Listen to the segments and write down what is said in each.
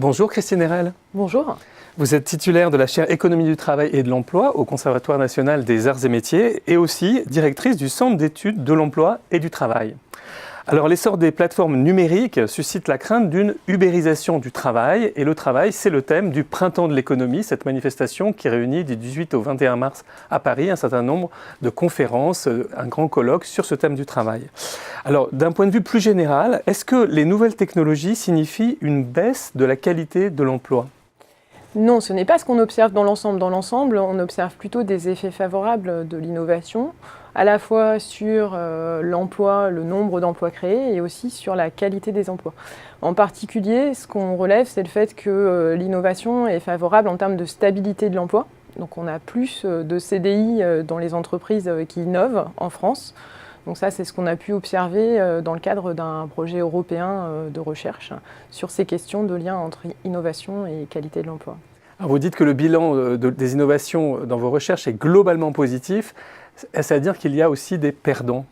Bonjour Christine Erel. Bonjour. Vous êtes titulaire de la chaire Économie du travail et de l'emploi au Conservatoire national des arts et métiers et aussi directrice du Centre d'études de l'emploi et du travail. Alors l'essor des plateformes numériques suscite la crainte d'une ubérisation du travail et le travail, c'est le thème du Printemps de l'économie, cette manifestation qui réunit du 18 au 21 mars à Paris un certain nombre de conférences, un grand colloque sur ce thème du travail. Alors d'un point de vue plus général, est-ce que les nouvelles technologies signifient une baisse de la qualité de l'emploi ? Non, ce n'est pas ce qu'on observe dans l'ensemble. Dans l'ensemble, on observe plutôt des effets favorables de l'innovation, à la fois sur l'emploi, le nombre d'emplois créés et aussi sur la qualité des emplois. En particulier, ce qu'on relève, c'est le fait que l'innovation est favorable en termes de stabilité de l'emploi. Donc on a plus de CDI dans les entreprises qui innovent en France. Donc ça, c'est ce qu'on a pu observer dans le cadre d'un projet européen de recherche sur ces questions de lien entre innovation et qualité de l'emploi. Alors vous dites que le bilan des innovations dans vos recherches est globalement positif. Est-ce à dire qu'il y a aussi des perdants ?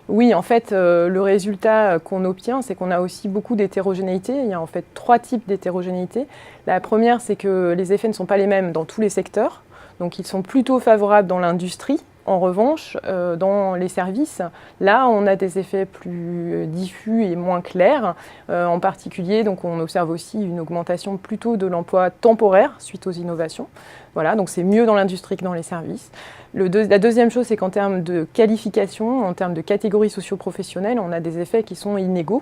Oui, en fait, le résultat qu'on obtient, c'est qu'on a aussi beaucoup d'hétérogénéité. Il y a en fait 3 types d'hétérogénéité. La première, c'est que les effets ne sont pas les mêmes dans tous les secteurs. Donc ils sont plutôt favorables dans l'industrie. En revanche, dans les services, là, on a des effets plus diffus et moins clairs. En particulier, donc, on observe aussi une augmentation plutôt de l'emploi temporaire suite aux innovations. Voilà, donc c'est mieux dans l'industrie que dans les services. La deuxième chose, c'est qu'en termes de qualification, en termes de catégories socio-professionnelles, on a des effets qui sont inégaux.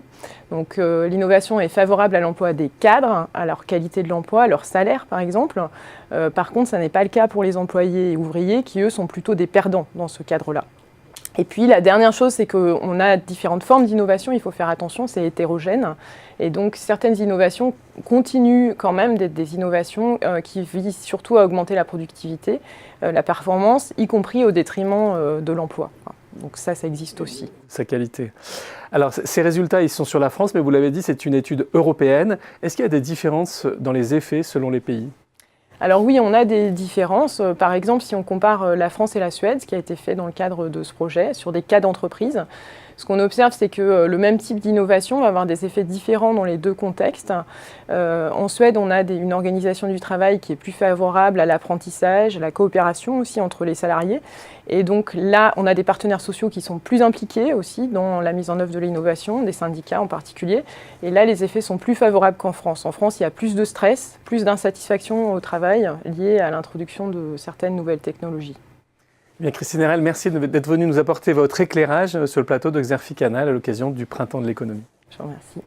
Donc l'innovation est favorable à l'emploi des cadres, à leur qualité de l'emploi, à leur salaire par exemple. Par contre, ça n'est pas le cas pour les employés et ouvriers qui, eux, sont plutôt des perdants dans ce cadre-là. Et puis la dernière chose, c'est qu'on a différentes formes d'innovation, il faut faire attention, c'est hétérogène. Et donc certaines innovations continuent quand même d'être des innovations qui visent surtout à augmenter la productivité, la performance, y compris au détriment de l'emploi. Donc ça existe aussi. Sa qualité. Alors ces résultats, ils sont sur la France, mais vous l'avez dit, c'est une étude européenne. Est-ce qu'il y a des différences dans les effets selon les pays ? Alors oui, on a des différences. Par exemple, si on compare la France et la Suède, ce qui a été fait dans le cadre de ce projet, sur des cas d'entreprise, ce qu'on observe, c'est que le même type d'innovation va avoir des effets différents dans les deux contextes. En Suède, on a une organisation du travail qui est plus favorable à l'apprentissage, à la coopération aussi entre les salariés. Et donc là, on a des partenaires sociaux qui sont plus impliqués aussi dans la mise en œuvre de l'innovation, des syndicats en particulier. Et là, les effets sont plus favorables qu'en France. En France, il y a plus de stress, plus d'insatisfaction au travail liée à l'introduction de certaines nouvelles technologies. Bien, Christine Erel, merci d'être venue nous apporter votre éclairage sur le plateau de Xerfi Canal à l'occasion du Printemps de l'économie. Je vous remercie.